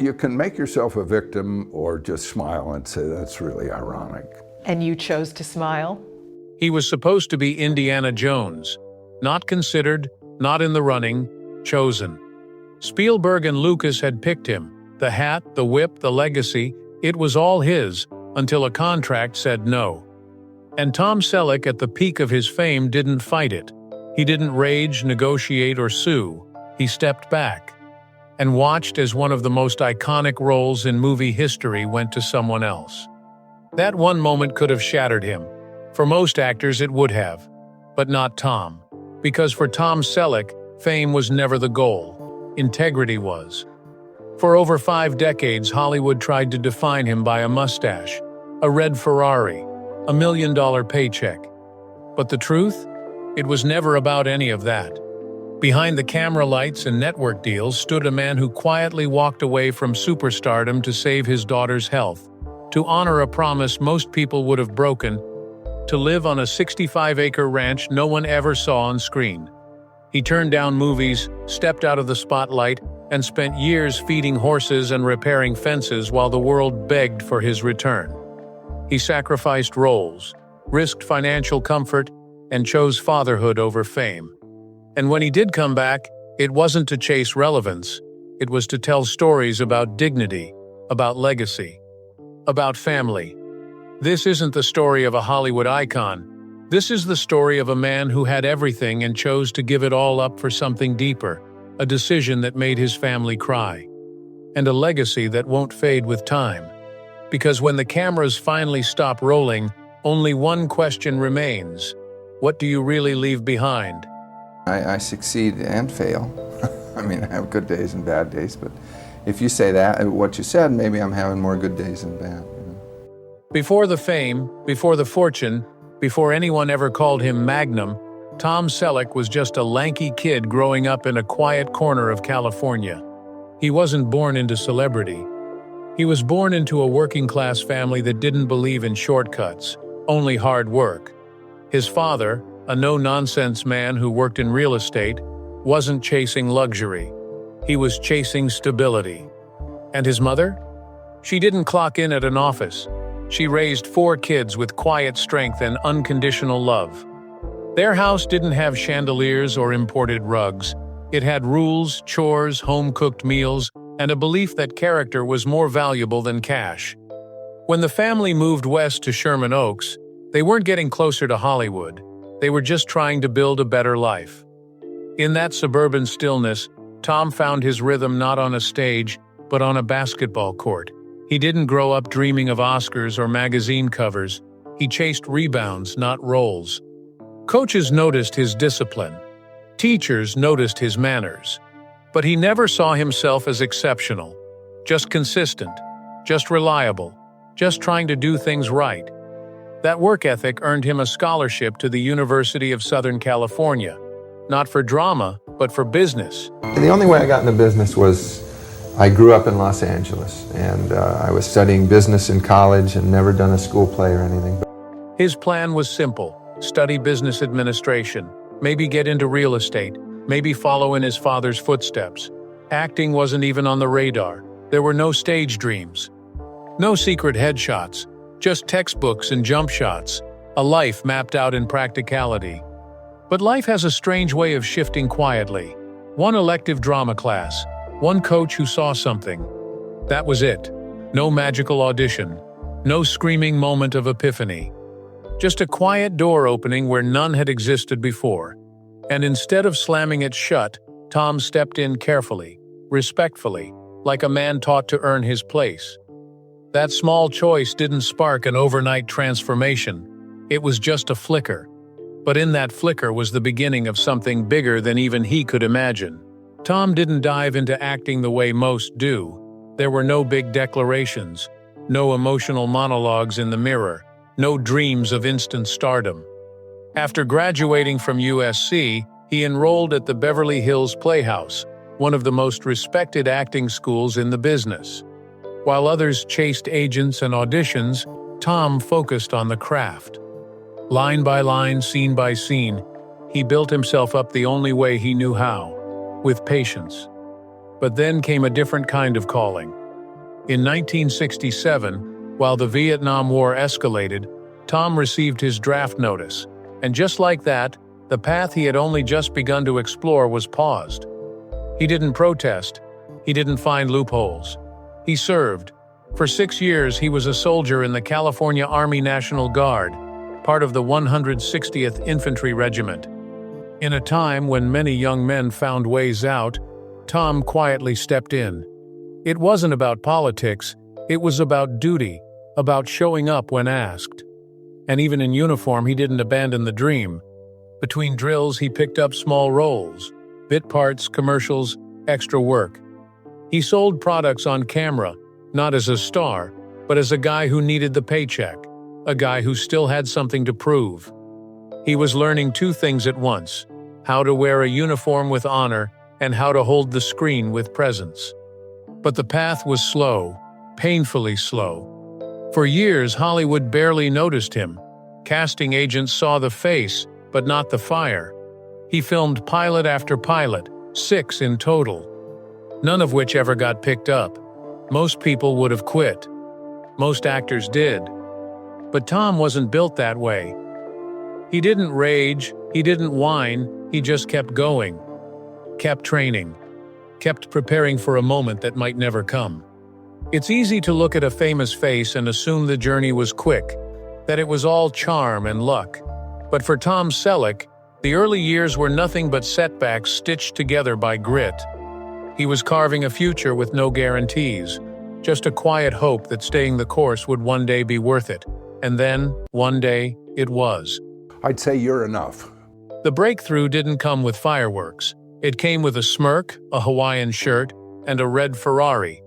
You can make yourself a victim or just smile and say, that's really ironic. And you chose to smile? He was supposed to be Indiana Jones. Not considered, not in the running, chosen. Spielberg and Lucas had picked him. The hat, the whip, the legacy, it was all his, until a contract said no. And Tom Selleck, at the peak of his fame, didn't fight it. He didn't rage, negotiate, or sue. He stepped back and watched as one of the most iconic roles in movie history went to someone else. That one moment could have shattered him. For most actors it would have, but not Tom. Because for Tom Selleck, fame was never the goal. Integrity was. For over 5 decades, Hollywood tried to define him by a mustache, a red Ferrari, $1 million paycheck. But the truth? It was never about any of that. Behind the camera lights and network deals stood a man who quietly walked away from superstardom to save his daughter's health, to honor a promise most people would have broken, to live on a 65-acre ranch no one ever saw on screen. He turned down movies, stepped out of the spotlight, and spent years feeding horses and repairing fences while the world begged for his return. He sacrificed roles, risked financial comfort, and chose fatherhood over fame. And when he did come back, it wasn't to chase relevance. It was to tell stories about dignity, about legacy, about family. This isn't the story of a Hollywood icon. This is the story of a man who had everything and chose to give it all up for something deeper, a decision that made his family cry, and a legacy that won't fade with time. Because when the cameras finally stop rolling, only one question remains. What do you really leave behind? I succeed and fail. I mean, I have good days and bad days, but if you say that, what you said, maybe I'm having more good days than bad. Before the fame, before the fortune, before anyone ever called him Magnum, Tom Selleck was just a lanky kid growing up in a quiet corner of California. He wasn't born into celebrity. He was born into a working-class family that didn't believe in shortcuts, only hard work. His father, a no-nonsense man who worked in real estate, wasn't chasing luxury. He was chasing stability. And his mother? She didn't clock in at an office. She raised 4 kids with quiet strength and unconditional love. Their house didn't have chandeliers or imported rugs. It had rules, chores, home-cooked meals, and a belief that character was more valuable than cash. When the family moved west to Sherman Oaks, they weren't getting closer to Hollywood. They were just trying to build a better life. In that suburban stillness, Tom found his rhythm not on a stage, but on a basketball court. He didn't grow up dreaming of Oscars or magazine covers. He chased rebounds, not roles. Coaches noticed his discipline. Teachers noticed his manners. But he never saw himself as exceptional, just consistent, just reliable, just trying to do things right. That work ethic earned him a scholarship to the University of Southern California, not for drama, but for business. The only way I got into business was I grew up in Los Angeles, and I was studying business in college and never done a school play or anything. His plan was simple: study business administration, maybe get into real estate, maybe follow in his father's footsteps. Acting wasn't even on the radar. There were no stage dreams. No secret headshots, just textbooks and jump shots, a life mapped out in practicality. But life has a strange way of shifting quietly. One elective drama class, one coach who saw something. That was it. No magical audition, no screaming moment of epiphany. Just a quiet door opening where none had existed before. And instead of slamming it shut, Tom stepped in carefully, respectfully, like a man taught to earn his place. That small choice didn't spark an overnight transformation. It was just a flicker. But in that flicker was the beginning of something bigger than even he could imagine. Tom didn't dive into acting the way most do. There were no big declarations, no emotional monologues in the mirror, no dreams of instant stardom. After graduating from USC, he enrolled at the Beverly Hills Playhouse, one of the most respected acting schools in the business. While others chased agents and auditions, Tom focused on the craft. Line by line, scene by scene, he built himself up the only way he knew how, with patience. But then came a different kind of calling, In 1967, while the Vietnam War escalated, Tom received his draft notice, and just like that, the path he had only just begun to explore was paused. He didn't protest. He didn't find loopholes. He served. For 6 years, he was a soldier in the California Army National Guard, part of the 160th Infantry Regiment. In a time when many young men found ways out, Tom quietly stepped in. It wasn't about politics, it was about duty, about showing up when asked. And even in uniform, he didn't abandon the dream. Between drills, he picked up small roles, bit parts, commercials, extra work. He sold products on camera, not as a star, but as a guy who needed the paycheck, a guy who still had something to prove. He was learning two things at once: how to wear a uniform with honor and how to hold the screen with presence. But the path was slow, painfully slow. For years, Hollywood barely noticed him. Casting agents saw the face, but not the fire. He filmed pilot after pilot, 6 in total, none of which ever got picked up. Most people would have quit. Most actors did. But Tom wasn't built that way. He didn't rage, he didn't whine, he just kept going. Kept training. Kept preparing for a moment that might never come. It's easy to look at a famous face and assume the journey was quick, that it was all charm and luck. But for Tom Selleck, the early years were nothing but setbacks stitched together by grit. He was carving a future with no guarantees, just a quiet hope that staying the course would one day be worth it. And then, one day, it was. I'd say you're enough. The breakthrough didn't come with fireworks. It came with a smirk, a Hawaiian shirt, and a red Ferrari.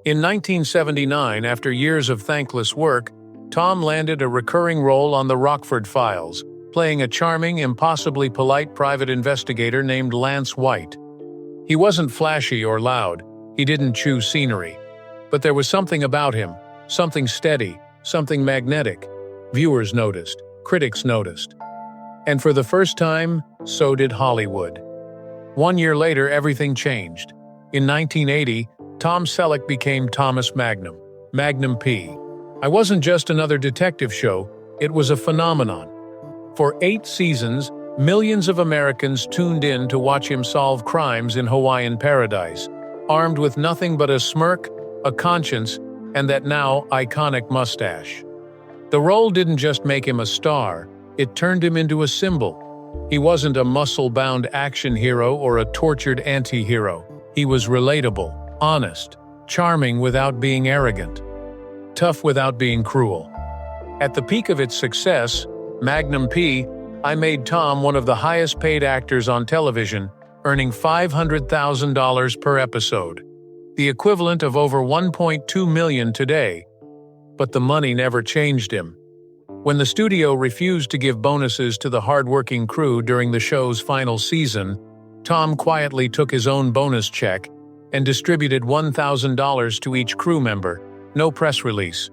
In 1979, after years of thankless work, Tom landed a recurring role on the Rockford Files, playing a charming, impossibly polite private investigator named Lance White. He wasn't flashy or loud, he didn't chew scenery. But there was something about him, something steady, something magnetic. Viewers noticed, critics noticed. And for the first time, so did Hollywood. 1 year later, everything changed. In 1980, Tom Selleck became Thomas Magnum, Magnum P. I wasn't just another detective show, it was a phenomenon. For 8 seasons, millions of Americans tuned in to watch him solve crimes in Hawaiian paradise, armed with nothing but a smirk, a conscience, and that now iconic mustache. The role didn't just make him a star, it turned him into a symbol. He wasn't a muscle-bound action hero or a tortured anti-hero. He was relatable, honest, charming without being arrogant, tough without being cruel. At the peak of its success, Magnum P, I made Tom one of the highest-paid actors on television, earning $500,000 per episode, the equivalent of over $1.2 million today. But the money never changed him. When the studio refused to give bonuses to the hard-working crew during the show's final season, Tom quietly took his own bonus check and distributed $1,000 to each crew member. No press release.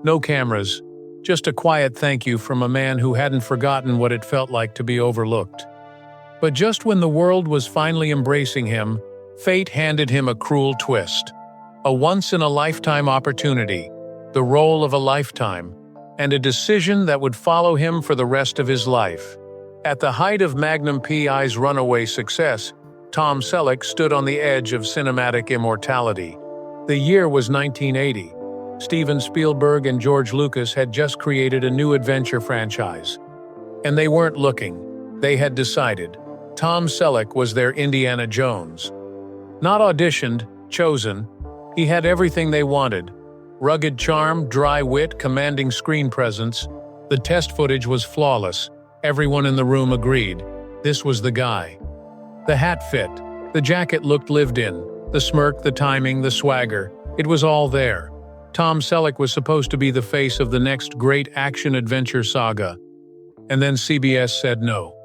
No cameras. Just a quiet thank you from a man who hadn't forgotten what it felt like to be overlooked. But just when the world was finally embracing him, fate handed him a cruel twist. A once-in-a-lifetime opportunity, the role of a lifetime, and a decision that would follow him for the rest of his life. At the height of Magnum P.I.'s runaway success, Tom Selleck stood on the edge of cinematic immortality. The year was 1980. Steven Spielberg and George Lucas had just created a new adventure franchise. And they weren't looking. They had decided. Tom Selleck was their Indiana Jones. Not auditioned, chosen. He had everything they wanted. Rugged charm, dry wit, commanding screen presence. The test footage was flawless. Everyone in the room agreed. This was the guy. The hat fit. The jacket looked lived in. The smirk, the timing, the swagger. It was all there. Tom Selleck was supposed to be the face of the next great action-adventure saga. And then CBS said no.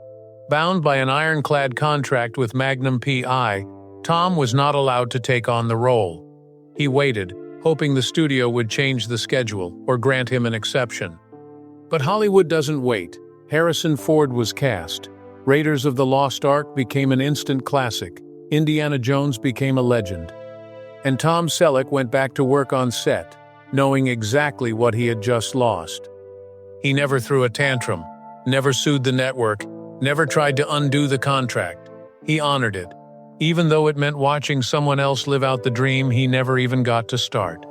Bound by an ironclad contract with Magnum P.I., Tom was not allowed to take on the role. He waited, hoping the studio would change the schedule or grant him an exception. But Hollywood doesn't wait. Harrison Ford was cast. Raiders of the Lost Ark became an instant classic. Indiana Jones became a legend. and Tom Selleck went back to work on set, knowing exactly what he had just lost. He never threw a tantrum, never sued the network, never tried to undo the contract. He honored it, even though it meant watching someone else live out the dream he never even got to start.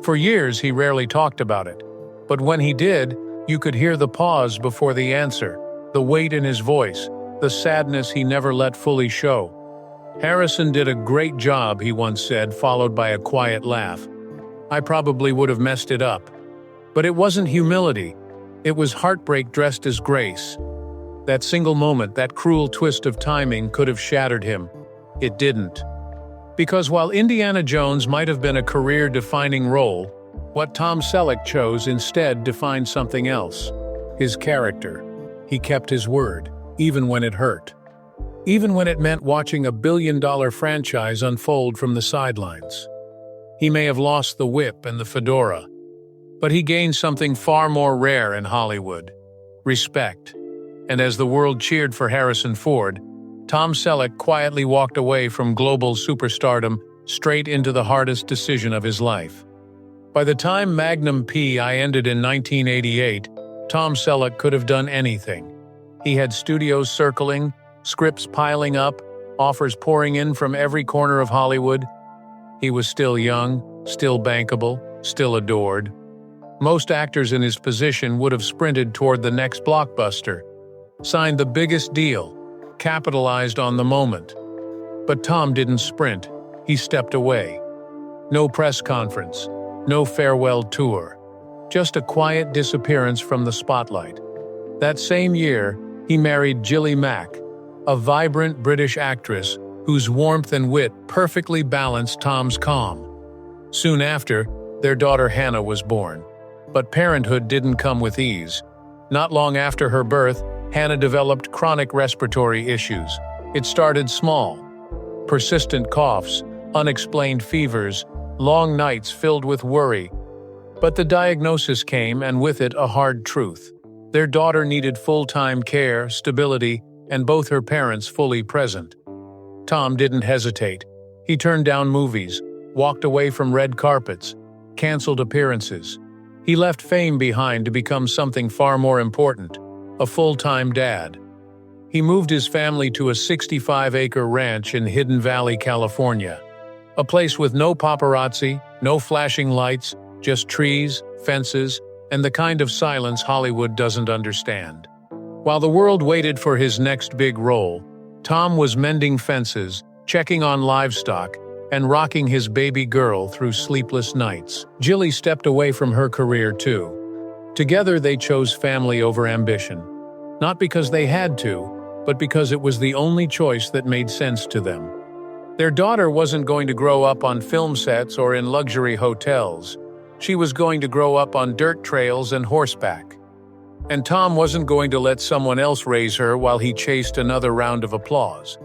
For years, he rarely talked about it, but when he did, you could hear the pause before the answer, the weight in his voice, the sadness he never let fully show. "Harrison did a great job," he once said, followed by a quiet laugh. "I probably would have messed it up." But it wasn't humility. It was heartbreak dressed as grace. That single moment, that cruel twist of timing, could have shattered him. It didn't. Because while Indiana Jones might have been a career-defining role, what Tom Selleck chose instead defined something else. His character. He kept his word, even when it hurt. Even when it meant watching a billion-dollar franchise unfold from the sidelines. He may have lost the whip and the fedora, but he gained something far more rare in Hollywood: respect. And as the world cheered for Harrison Ford, Tom Selleck quietly walked away from global superstardom straight into the hardest decision of his life. By the time Magnum P.I. ended in 1988, Tom Selleck could have done anything. He had studios circling, scripts piling up, offers pouring in from every corner of Hollywood. He was still young, still bankable, still adored. Most actors in his position would have sprinted toward the next blockbuster, signed the biggest deal, capitalized on the moment. But Tom didn't sprint. He stepped away. No press conference, no farewell tour, just a quiet disappearance from the spotlight. That same year, he married Gilly Mack, a vibrant British actress whose warmth and wit perfectly balanced Tom's calm. Soon after, their daughter Hannah was born. But parenthood didn't come with ease. Not long after her birth, Hannah developed chronic respiratory issues. It started small. Persistent coughs, unexplained fevers, long nights filled with worry. But the diagnosis came, and with it a hard truth. Their daughter needed full-time care, stability, and both her parents fully present. Tom didn't hesitate. He turned down movies, walked away from red carpets, canceled appearances. He left fame behind to become something far more important: a full-time dad. He moved his family to a 65-acre ranch in Hidden Valley, California. A place with no paparazzi, no flashing lights, just trees, fences, and the kind of silence Hollywood doesn't understand. While the world waited for his next big role, Tom was mending fences, checking on livestock, and rocking his baby girl through sleepless nights. Gilly stepped away from her career too. Together they chose family over ambition. Not because they had to, but because it was the only choice that made sense to them. Their daughter wasn't going to grow up on film sets or in luxury hotels. She was going to grow up on dirt trails and horseback. And Tom wasn't going to let someone else raise her while he chased another round of applause.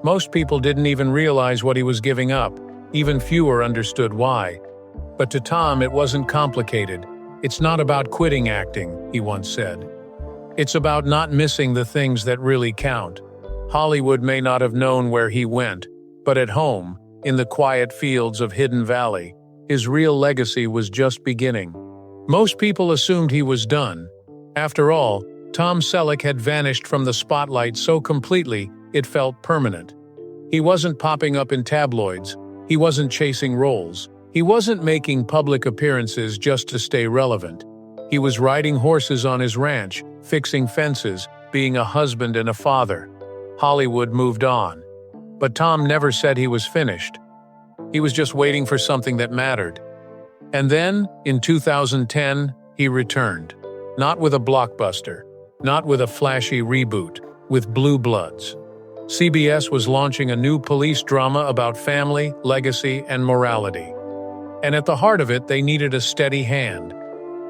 Most people didn't even realize what he was giving up. Even fewer understood why. But to Tom, it wasn't complicated. "It's not about quitting acting," he once said. "It's about not missing the things that really count." Hollywood may not have known where he went, but at home, in the quiet fields of Hidden Valley, his real legacy was just beginning. Most people assumed he was done. After all, Tom Selleck had vanished from the spotlight so completely it felt permanent. He wasn't popping up in tabloids. He wasn't chasing roles. He wasn't making public appearances just to stay relevant. He was riding horses on his ranch, fixing fences, being a husband and a father. Hollywood moved on. But Tom never said he was finished. He was just waiting for something that mattered. And then, in 2010, he returned. Not with a blockbuster, not with a flashy reboot, with Blue Bloods. CBS was launching a new police drama about family, legacy, and morality. And at the heart of it, they needed a steady hand.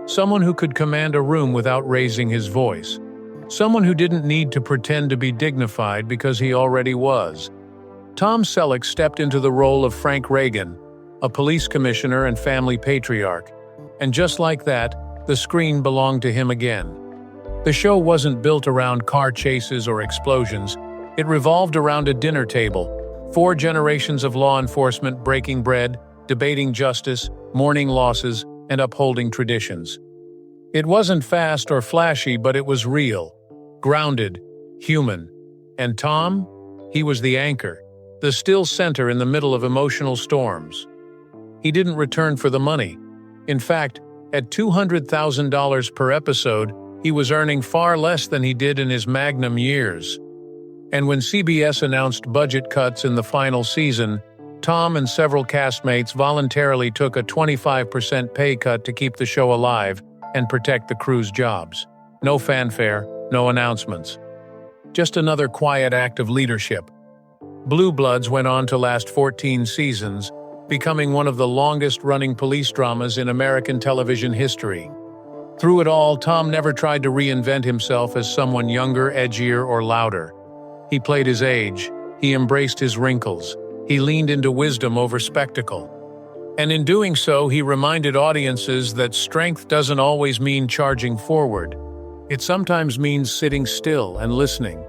Someone who could command a room without raising his voice. Someone who didn't need to pretend to be dignified because he already was. Tom Selleck stepped into the role of Frank Reagan, a police commissioner and family patriarch. And just like that, the screen belonged to him again. The show wasn't built around car chases or explosions. It revolved around a dinner table, 4 generations of law enforcement breaking bread, debating justice, mourning losses, and upholding traditions. It wasn't fast or flashy, but it was real, grounded, human. And Tom? He was the anchor, the still center in the middle of emotional storms. He didn't return for the money. In fact, at $200,000 per episode, he was earning far less than he did in his Magnum years. And when CBS announced budget cuts in the final season, Tom and several castmates voluntarily took a 25% pay cut to keep the show alive and protect the crew's jobs. No fanfare, no announcements. Just another quiet act of leadership. Blue Bloods went on to last 14 seasons, becoming one of the longest-running police dramas in American television history. Through it all, Tom never tried to reinvent himself as someone younger, edgier, or louder. He played his age, he embraced his wrinkles, he leaned into wisdom over spectacle. And in doing so, he reminded audiences that strength doesn't always mean charging forward. It sometimes means sitting still and listening.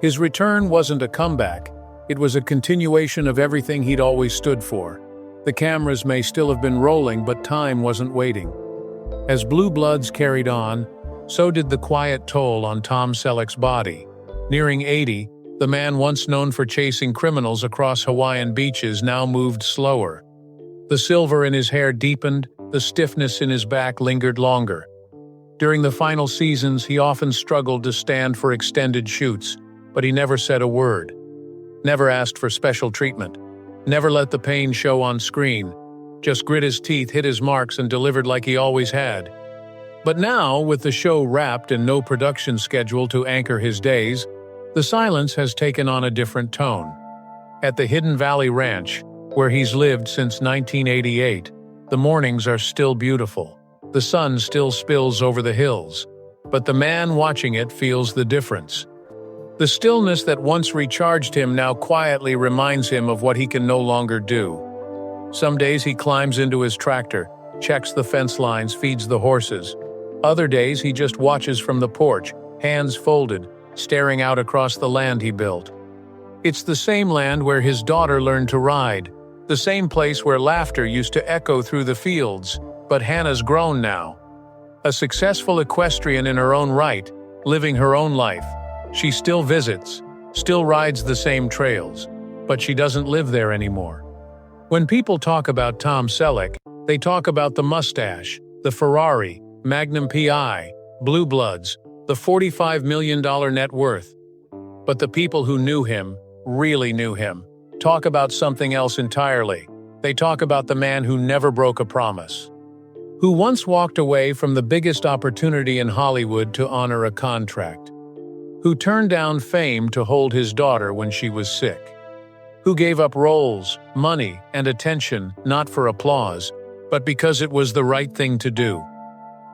His return wasn't a comeback. It was a continuation of everything he'd always stood for. The cameras may still have been rolling, but time wasn't waiting. As Blue Bloods carried on, so did the quiet toll on Tom Selleck's body. Nearing 80, the man once known for chasing criminals across Hawaiian beaches now moved slower. The silver in his hair deepened, the stiffness in his back lingered longer. During the final seasons, he often struggled to stand for extended shoots, but he never said a word. Never asked for special treatment. Never let the pain show on screen. Just grit his teeth, hit his marks, and delivered like he always had. But now, with the show wrapped and no production schedule to anchor his days, the silence has taken on a different tone. At the Hidden Valley Ranch, where he's lived since 1988, the mornings are still beautiful. The sun still spills over the hills, but the man watching it feels the difference. The stillness that once recharged him now quietly reminds him of what he can no longer do. Some days he climbs into his tractor, checks the fence lines, feeds the horses. Other days he just watches from the porch, hands folded, staring out across the land he built. It's the same land where his daughter learned to ride, the same place where laughter used to echo through the fields, but Hannah's grown now. A successful equestrian in her own right, living her own life. She still visits, still rides the same trails, but she doesn't live there anymore. When people talk about Tom Selleck, they talk about the mustache, the Ferrari, Magnum PI, Blue Bloods, the $45 million net worth. But the people who knew him, really knew him, talk about something else entirely. They talk about the man who never broke a promise. Who once walked away from the biggest opportunity in Hollywood to honor a contract. Who turned down fame to hold his daughter when she was sick. Who gave up roles, money, and attention not for applause, but because it was the right thing to do.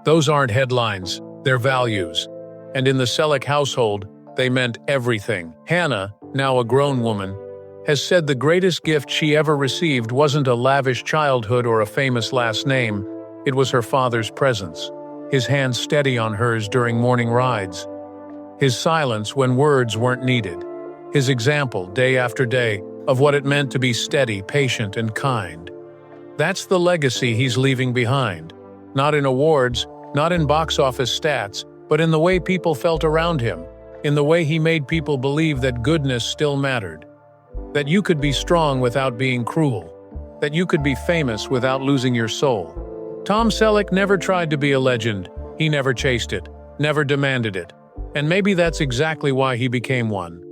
Those aren't headlines, they're values. And in the Selleck household, they meant everything. Hannah, now a grown woman, has said the greatest gift she ever received wasn't a lavish childhood or a famous last name, it was her father's presence, his hand steady on hers during morning rides, his silence when words weren't needed, his example, day after day, of what it meant to be steady, patient, and kind. That's the legacy he's leaving behind. Not in awards, not in box office stats, but in the way people felt around him, in the way he made people believe that goodness still mattered, that you could be strong without being cruel, that you could be famous without losing your soul. Tom Selleck never tried to be a legend. He never chased it, never demanded it. And maybe that's exactly why he became one.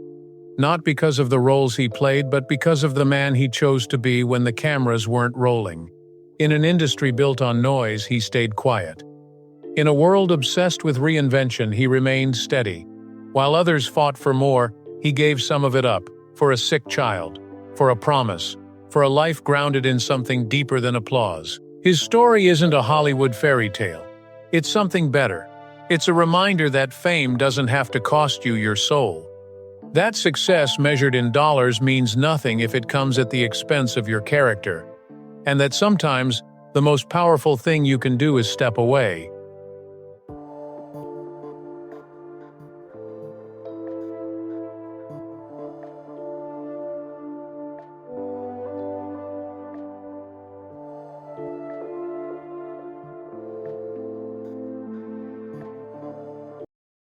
Not because of the roles he played, but because of the man he chose to be when the cameras weren't rolling. In an industry built on noise, he stayed quiet. In a world obsessed with reinvention, he remained steady. While others fought for more, he gave some of it up, for a sick child, for a promise, for a life grounded in something deeper than applause. His story isn't a Hollywood fairy tale. It's something better. It's a reminder that fame doesn't have to cost you your soul. That success measured in dollars means nothing if it comes at the expense of your character. And that sometimes, the most powerful thing you can do is step away.